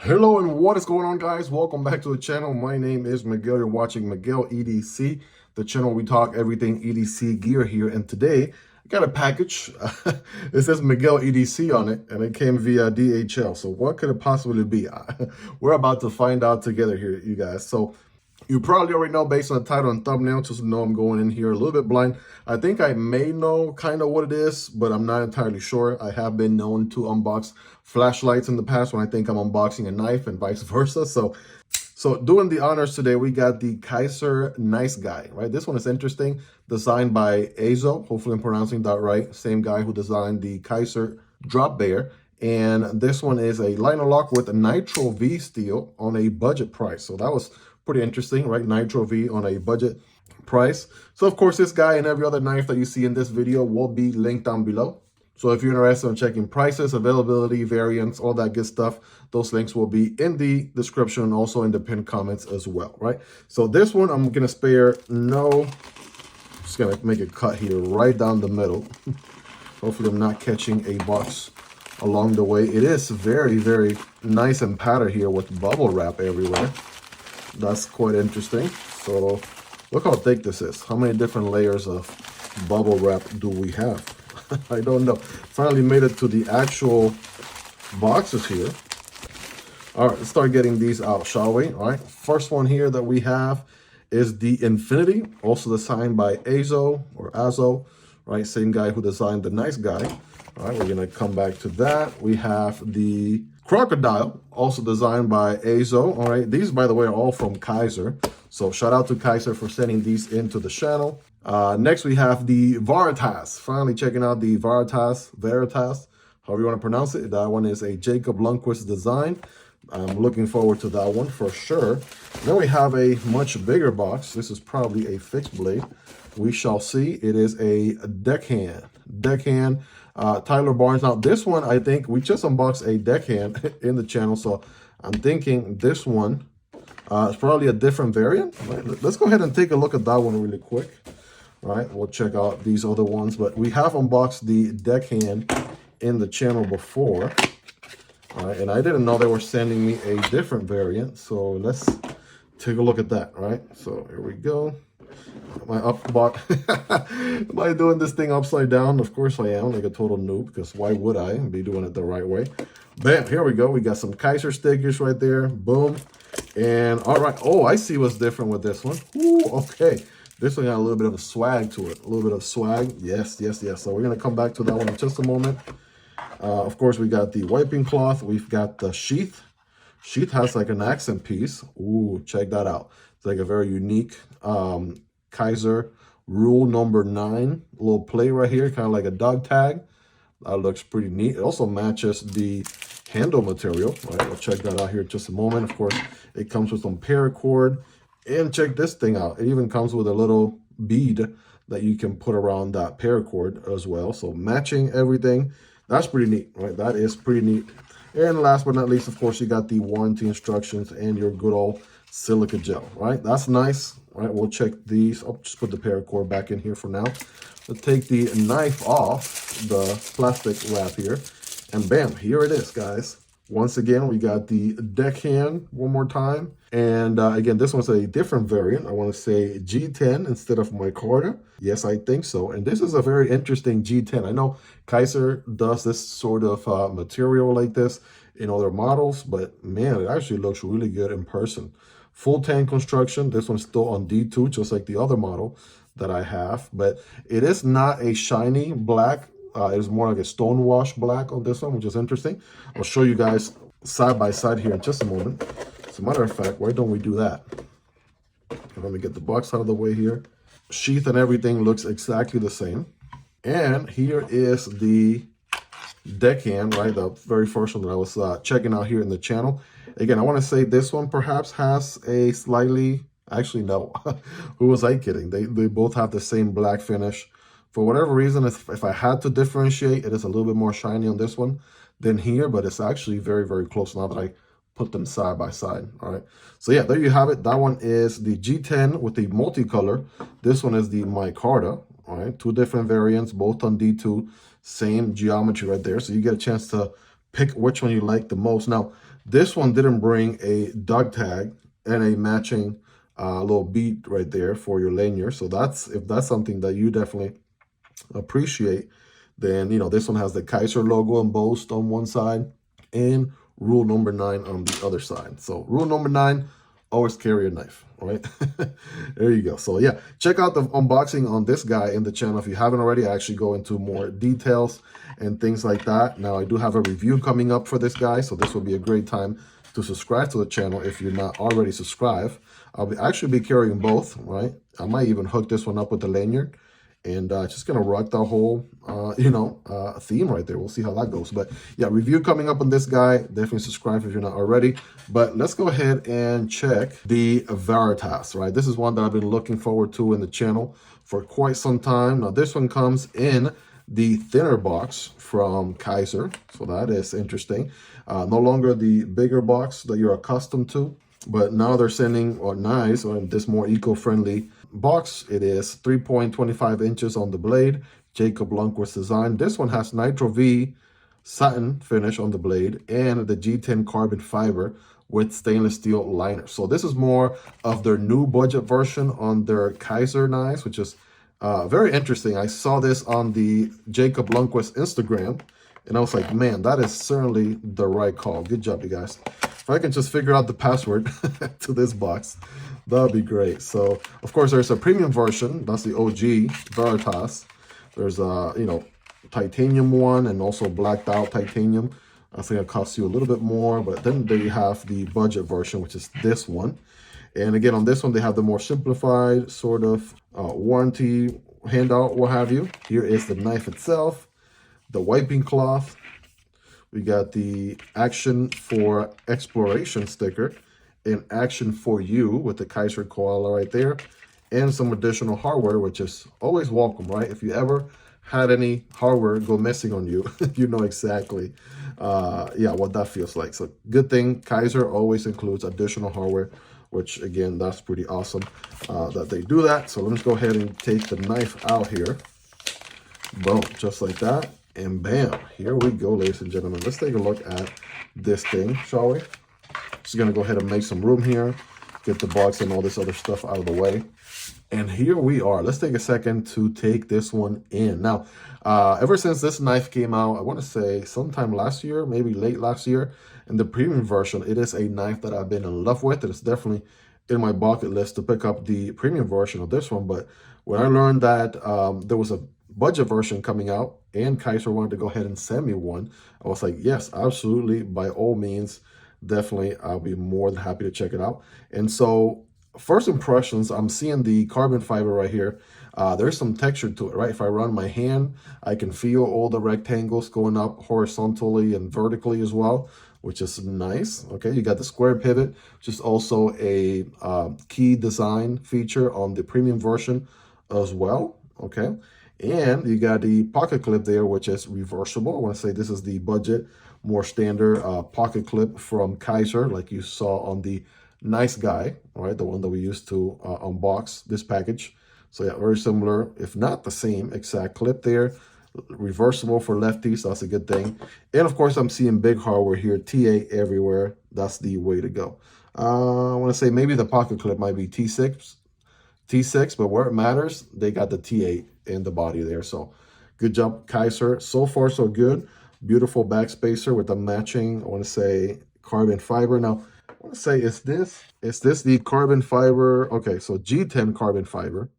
Hello and what is going on, guys? Welcome back to the channel. My name is Miguel. You're watching Miguel EDC, the channel we talk everything EDC gear here. And today I got a package. It says Miguel EDC on it, and it came via DHL. So what could it possibly be? We're about to find out together here, you guys. So you probably already know based on the title and thumbnail, just know I'm going in here a little bit blind. I think I may know kind of what it is, but I'm not entirely sure. I have been known to unbox flashlights in the past when I think I'm unboxing a knife and vice versa. So doing the honors today, we got the Kizer Nice Guy, right? This one is interesting, designed by Azo. Hopefully I'm pronouncing that right. Same guy who designed the Kizer Drop Bear. And this one is a liner lock with a Nitro V steel on a budget price. So that was pretty interesting, right? Nitro V on a budget price. So of course, this guy and every other knife that you see in this video will be linked down below. So if you're interested in checking prices, availability, variants, all that good stuff, those links will be in the description and also in the pinned comments as well, right? So this one, I'm gonna spare just gonna make a cut here right down the middle. Hopefully I'm not catching a box along the way. It is very, very nice and patterned here with bubble wrap everywhere. That's quite interesting. So look how thick this is. How many different layers of bubble wrap do we have? I don't know. Finally made it to the actual boxes here. All right, let's start getting these out, shall we? All right, first one here that we have is the Infinity, also designed by Azo or Azo, right? Same guy who designed the Nice Guy. All right, we're gonna come back to that. We have the Crocodile, also designed by Azo. All right, these, by the way, are all from Kizer. So shout out to Kizer for sending these into the channel. Next, we have the Varatas. Finally checking out the Varatas, however you want to pronounce it. That one is a Jacob Lundquist design. I'm looking forward to that one for sure. Then we have a much bigger box. This is probably a fixed blade. We shall see. It is a Deckhand. Tyler Barnes. Now this one, I think we just unboxed a Deckhand in the channel, so I'm thinking this one is probably a different variant. Right? Let's go ahead and take a look at that one really quick. All right, we'll check out these other ones, but we have unboxed the Deckhand in the channel before. All right, and I didn't know they were sending me a different variant, so let's take a look at that. All right, so here we go. Am I doing this thing upside down? Of course I am, like a total noob, because why would I be doing it the right way? Bam, here we go. We got some Kizer stickers right there. Boom. And all right. Oh, I see what's different with this one. Ooh, okay. This one got a little bit of a swag to it. A little bit of swag. Yes, yes, yes. So we're going to come back to that one in just a moment. Of course, we got the wiping cloth. We've got the sheath. Sheath has like an accent piece. Ooh, check that out. It's like a very unique Kizer rule number 9 little plate right here, kind of like a dog tag. That looks pretty neat. It also matches the handle material. All right, we'll check that out here in just a moment. Of course, it comes with some paracord. And check this thing out. It even comes with a little bead that you can put around that paracord as well. So matching everything. That's pretty neat, right? That is pretty neat. And last but not least, of course, you got the warranty instructions and your good old silica gel, right? That's nice. All right, we'll check these. I'll just put the paracord back in here for now. Let's take the knife off the plastic wrap here. And bam, here it is, guys. Once again, we got the Deckhand one more time. And again, this one's a different variant. I want to say G10 instead of micarta. Yes, I think so. And this is a very interesting G10. I know Kizer does this sort of material like this in other models, but man, it actually looks really good in person. Full tank construction. This one's still on D2, just like the other model that I have. But it is not a shiny black. It is more like a stonewash black on this one, which is interesting. I'll show you guys side by side here in just a moment. As a matter of fact, why don't we do that? Let me get the box out of the way here. Sheath and everything looks exactly the same. And here is the Deckhand, right? The very first one that I was checking out here in the channel. Again, I want to say this one perhaps has a slightly, actually no, who was I kidding? They both have the same black finish. For whatever reason, if I had to differentiate, it is a little bit more shiny on this one than here, but it's actually very, very close now that I put them side by side. All right. So yeah, there you have it. That one is the G10 with the multicolor. This one is the micarta. All right. 2 different variants, both on D2, same geometry right there. So you get a chance to pick which one you like the most. Now, This one didn't bring a dog tag and a matching little bead right there for your lanyard. So if that's something that you definitely appreciate, then this one has the Kizer logo embossed on one side and rule number 9 on the other side. So rule number 9, always carry a knife, right? There you go. So yeah, check out the unboxing on this guy in the channel if you haven't already. I actually go into more details and things like that. Now I do have a review coming up for this guy, so this will be a great time to subscribe to the channel if you're not already subscribed. I'll actually be carrying both, right? I might even hook this one up with the lanyard and just gonna rock the whole theme right there. We'll see how that goes. But yeah, review coming up on this guy. Definitely subscribe if you're not already. But let's go ahead and check the Varatas, right? This is one that I've been looking forward to in the channel for quite some time. Now this one comes in the thinner box from Kizer, so that is interesting. No longer the bigger box that you're accustomed to, but now they're sending this more eco-friendly box. It is 3.25 inches on the blade, Jacob Lundquist design. This one has Nitro V satin finish on the blade and the G10 carbon fiber with stainless steel liner. So this is more of their new budget version on their Kizer Nice, which is very interesting. I saw this on the Jacob Lundquist Instagram, and I was like, man, that is certainly the right call. Good job, you guys. If I can just figure out the password to this box, that would be great. So, of course, there's a premium version. That's the OG Varatas. There's a, titanium one and also blacked out titanium. I think it costs you a little bit more, but then there you have the budget version, which is this one. And again, on this one, they have the more simplified sort of warranty handout, what have you. Here is the knife itself, the wiping cloth. We got the Action for Exploration sticker and Action for You with the Kizer koala right there, and some additional hardware, which is always welcome, right? If you ever had any hardware go missing on you, you know exactly what that feels like. So good thing Kizer always includes additional hardware, which again, that's pretty awesome that they do that. So let me go ahead and take the knife out here. Boom, just like that. And bam, here we go, ladies and gentlemen. Let's take a look at this thing, shall we? Just gonna go ahead and make some room here, get the box and all this other stuff out of the way. And here we are. Let's take a second to take this one in. Now, ever since this knife came out, I want to say sometime last year, maybe late last year, in the premium version, it is a knife that I've been in love with. It's definitely in my bucket list to pick up the premium version of this one. But when I learned that there was a budget version coming out and Kizer wanted to go ahead and send me one, I was like, yes, absolutely, by all means, definitely, I'll be more than happy to check it out. And so first impressions, I'm seeing the carbon fiber right here. There's some texture to it, right? If I run my hand, I can feel all the rectangles going up horizontally and vertically as well, which is nice. Okay, you got the square pivot, which is also a key design feature on the premium version as well. Okay, and you got the pocket clip there, which is reversible. I want to say this is the budget, more standard pocket clip from Kizer, like you saw on the Nice Guy, right? The one that we used to unbox this package. So yeah, very similar, if not the same exact clip there. Reversible for lefties, so that's a good thing. And of course, I'm seeing big hardware here, TA everywhere. That's the way to go. I want to say maybe the pocket clip might be T6, but where it matters, they got the T8 in the body there. So good job, Kizer. So far, so good. Beautiful back spacer with the matching, I want to say, carbon fiber. Now, I want to say, is this the carbon fiber? Okay, so G10 carbon fiber.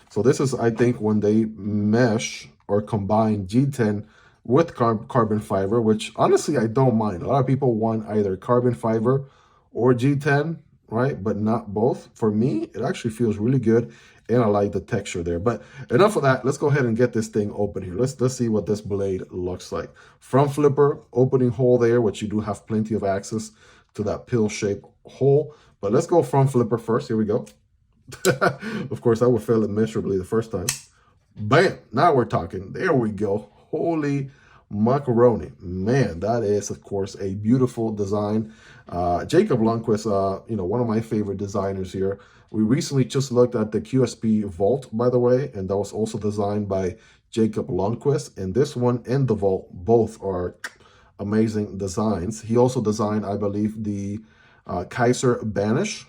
So this is, I think, when they mesh or combine G10 with carbon fiber, which honestly, I don't mind. A lot of people want either carbon fiber or G10, right? But not both. For me, it actually feels really good, and I like the texture there. But enough of that. Let's go ahead and get this thing open here. Let's see what this blade looks like. Front flipper, opening hole there, which you do have plenty of access to that pill-shaped hole. But let's go front flipper first. Here we go. Of course, I would fail it miserably the first time. Bam! Now we're talking. There we go. Holy macaroni. Man, that is, of course, a beautiful design. Jacob Lundquist, one of my favorite designers here. We recently just looked at the QSP Vault, by the way, and that was also designed by Jacob Lundquist. And this one and the Vault both are amazing designs. He also designed, I believe, the Kizer Banish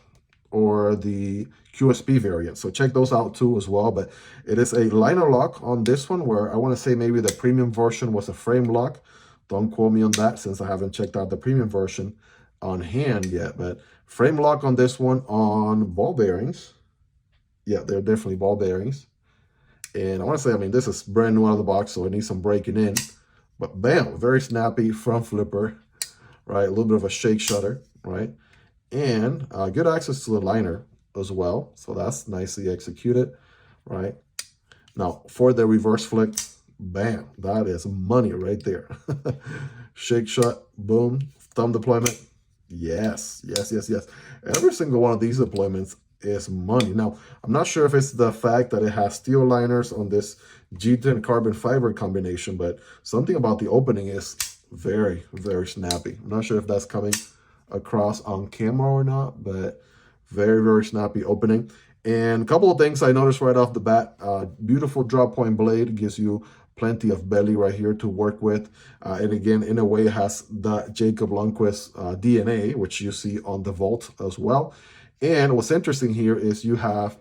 or the QSP variant. So check those out too as well. But it is a liner lock on this one, where I want to say maybe the premium version was a frame lock. Don't quote me on that since I haven't checked out the premium version on hand yet. But frame lock on this one on ball bearings. Yeah, they're definitely ball bearings. And I want to say, I mean, this is brand new out of the box, so it needs some breaking in. But bam, very snappy front flipper, right? A little bit of a shake shutter, right? And good access to the liner as well. So that's nicely executed, right? Now, for the reverse flick, bam, that is money right there. Shake shut, boom, thumb deployment. Yes, yes, yes, yes. Every single one of these deployments is money. Now, I'm not sure if it's the fact that it has steel liners on this G10 carbon fiber combination, but something about the opening is very, very snappy. I'm not sure if that's coming across on camera or not, but very, very snappy opening. And a couple of things I noticed right off the bat. Beautiful drop point blade, gives you plenty of belly right here to work with. And again, in a way, it has the Jacob Lundquist DNA, which you see on the Volt as well. And what's interesting here is you have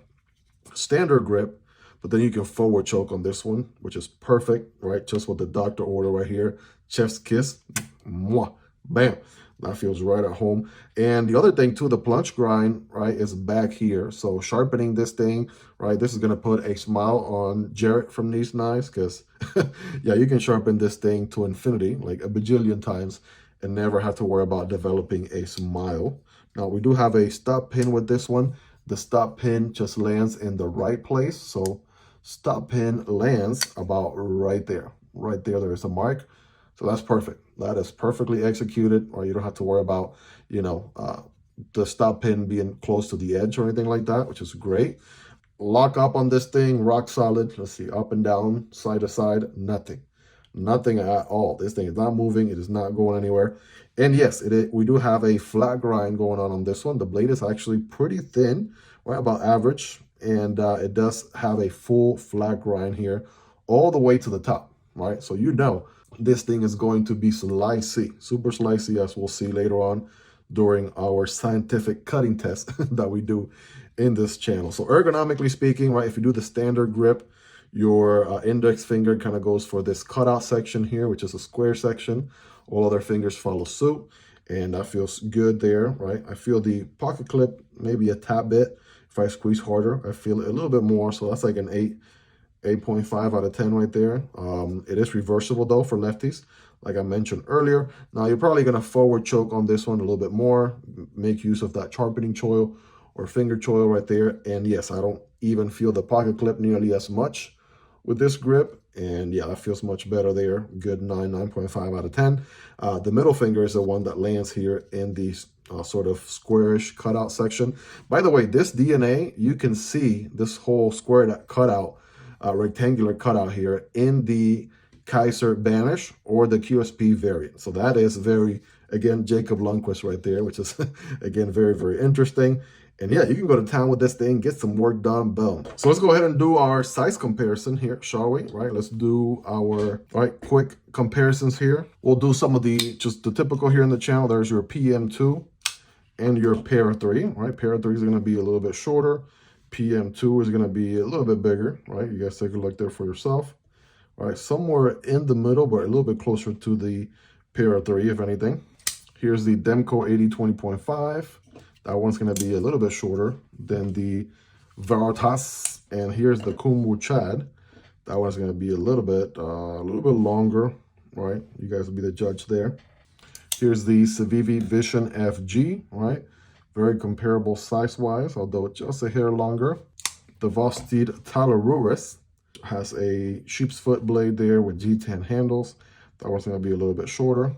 standard grip, but then you can forward choke on this one, which is perfect, right? Just with the doctor order right here. Chef's kiss. Mwah. Bam. That feels right at home. And the other thing too, the plunge grind, right, is back here. So sharpening this thing, right, this is going to put a smile on Jarrett from Nice Guy, because, yeah, you can sharpen this thing to infinity, like a bajillion times, and never have to worry about developing a smile. Now, we do have a stop pin with this one. The stop pin just lands in the right place. So stop pin lands about right there. Right there, there is a mark. So that's perfect. That is perfectly executed, or you don't have to worry about, you know, the stop pin being close to the edge or anything like that, which is great. Lock up on this thing, rock solid. Let's see, up and down, side to side, nothing. Nothing at all. This thing is not moving. It is not going anywhere. And yes, we do have a flat grind going on this one. The blade is actually pretty thin, right, about average. And it does have a full flat grind here all the way to the top, right? So you know this thing is going to be slicey, super slicey, as we'll see later on during our scientific cutting test that we do in this channel. So ergonomically speaking, right, if you do the standard grip, your index finger kind of goes for this cutout section here, which is a square section. All other fingers follow suit, and that feels good there, right? I feel the pocket clip maybe a tad bit. If I squeeze harder, I feel it a little bit more. So that's like an 8.5 out of 10 right there. It is reversible though for lefties, like I mentioned earlier. Now you're probably going to forward choke on this one a little bit more, make use of that sharpening choil or finger choil right there. And yes, I don't even feel the pocket clip nearly as much with this grip. And yeah, that feels much better there. Good 9.5 out of 10. The middle finger is the one that lands here in the sort of squarish cutout section. By the way, this DNA, you can see this whole square cutout, rectangular cutout here in the Kizer Banish or the QSP variant. So that is very, again, Jacob Lundquist right there, which is, again, very, very interesting. And yeah, you can go to town with this thing, get some work done, boom. So let's go ahead and do our size comparison here, shall we? Right, let's do our quick comparisons here. We'll do some of just the typical here in the channel. There's your PM2 and your Para 3, right? Para 3 is going to be a little bit shorter. PM2 is going to be a little bit bigger, right? You guys take a look there for yourself. All right, somewhere in the middle, but a little bit closer to the Para 3, if anything. Here's the Demko 80-20.5. That one's going to be a little bit shorter than the Varatas. And here's the Kunwu Chad. That one's going to be a little bit longer, right? You guys will be the judge there. Here's the Civivi Vision FG, right? Very comparable size-wise, although just a hair longer. The Vosteed Talarurus has a sheep's foot blade there with G10 handles. That one's going to be a little bit shorter.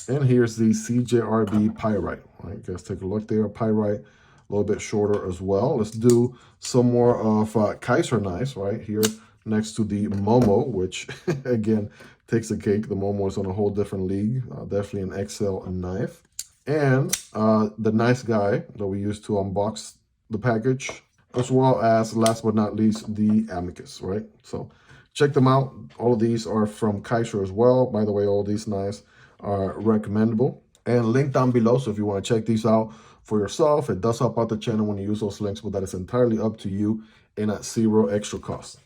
And here's the CJRB Pyrite. Right, you guys take a look there. Pyrite, a little bit shorter as well. Let's do some more of Kizer Nice right here next to the Momo, which again takes the cake. The Momo is on a whole different league. Definitely an XL knife. And the Nice Guy that we used to unbox the package, as well as, last but not least, the Amicus, right? So check them out. All of these are from Kizer as well. By the way, all these knives are recommendable. And link down below, so if you want to check these out for yourself, it does help out the channel when you use those links, but that is entirely up to you and at zero extra cost.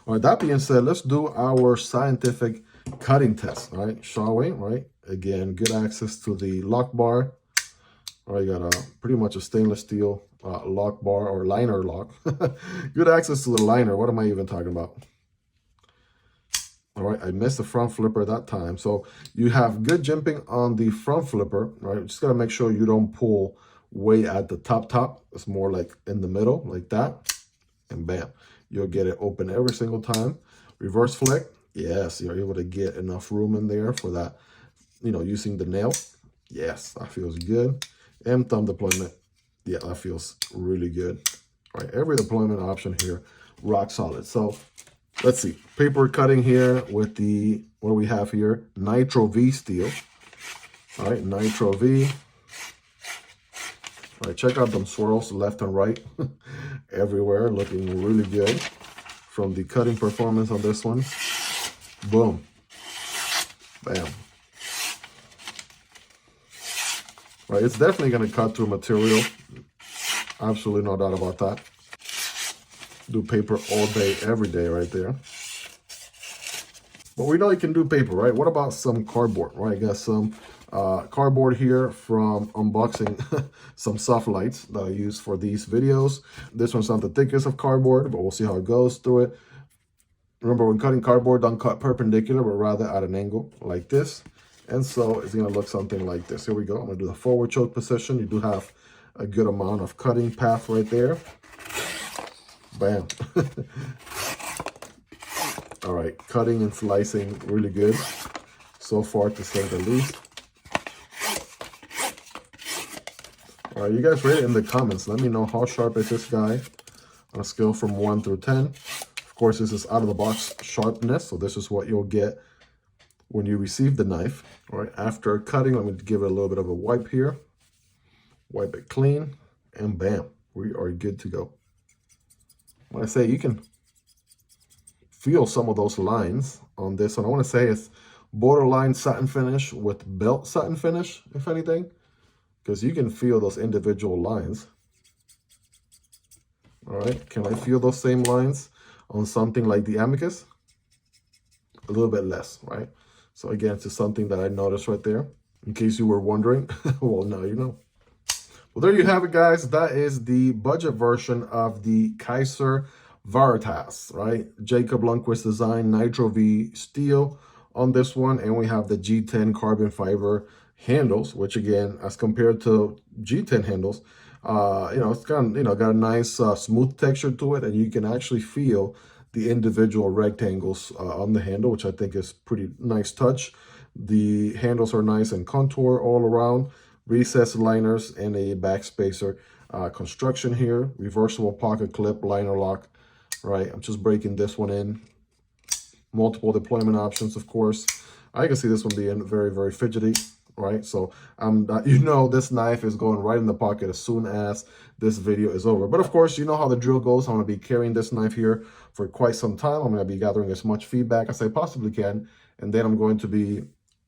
All right, that being said, let's do our scientific cutting test, all right, shall we? Right, again, good access to the lock bar. All right, you got pretty much a stainless steel lock bar or liner lock. Good access to the liner. What am I even talking about? All right, I missed the front flipper that time. So you have good jimping on the front flipper, right? Just got to make sure you don't pull way at the top. It's more like in the middle, like that. And bam, you'll get it open every single time. Reverse flick. Yes, you're able to get enough room in there for that, you know, using the nail. Yes, that feels good. And thumb deployment. Yeah, that feels really good. All right, every deployment option here, rock solid. So let's see, paper cutting here with the, what do we have here? Nitro V steel. All right, Nitro V. All right, check out them swirls left and right. Everywhere, looking really good. From the cutting performance on this one. Boom. Bam. Right, it's definitely going to cut through material. Absolutely no doubt about that. Do paper all day, every day right there. But we know you can do paper, right? What about some cardboard, right? I got some cardboard here from unboxing some soft lights that I use for these videos. This one's not the thickest of cardboard, but we'll see how it goes through it. Remember, when cutting cardboard, don't cut perpendicular, but rather at an angle like this. And so it's going to look something like this. Here we go. I'm going to do the forward choke position. You do have a good amount of cutting path right there. Bam. All right, cutting and slicing really good so far, to say the least. All right, you guys rate it in the comments. Let me know how sharp is this guy on a scale from 1 through 10. Of course, this is out of the box sharpness, so this is what you'll get when you receive the knife. All right, after cutting, let me give it a little bit of a wipe here. Wipe it clean, and bam, we are good to go. When I say, you can feel some of those lines on this one. I want to say it's borderline satin finish with belt satin finish, if anything, because you can feel those individual lines. All right, can I feel those same lines on something like the Amicus? A little bit less, right? So again, it's just something that I noticed right there. In case you were wondering, well, now you know. Well, there you have it, guys. That is the budget version of the Kizer Varatas, right? Jacob Lundquist design, Nitro V steel on this one. And we have the G10 carbon fiber handles, which again, as compared to G10 handles, you know, it's got a nice smooth texture to it, and you can actually feel the individual rectangles on the handle, which I think is pretty nice touch. The handles are nice and contour all around. Recessed liners and a backspacer construction here. Reversible pocket clip, liner lock, right? I'm just breaking this one in. Multiple deployment options, of course. I can see this one being very, very fidgety, right? So you know, this knife is going right in the pocket as soon as this video is over. But of course, you know how the drill goes. I'm going to be carrying this knife here for quite some time. I'm going to be gathering as much feedback as I possibly can, and then I'm going to be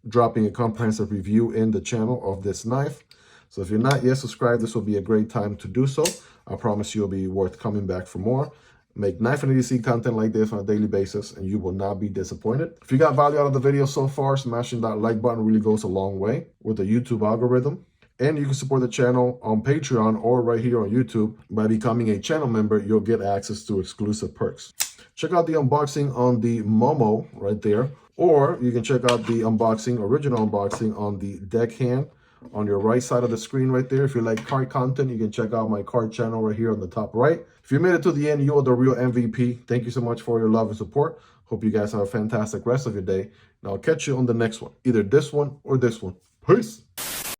dropping a comprehensive review in the channel of this knife. So if you're not yet subscribed, this will be a great time to do so. I promise you'll be worth coming back for more. Make knife and EDC content like this on a daily basis, and you will not be disappointed. If you got value out of the video so far, smashing that like button really goes a long way with the YouTube algorithm. And you can support the channel on Patreon or right here on YouTube. By becoming a channel member, you'll get access to exclusive perks. Check out the unboxing on the Momo right there. Or you can check out the unboxing, original unboxing on the Deckhand on your right side of the screen right there. If you like card content, you can check out my card channel right here on the top right. If you made it to the end, you are the real MVP. Thank you so much for your love and support. Hope you guys have a fantastic rest of your day. And I'll catch you on the next one. Either this one or this one. Peace.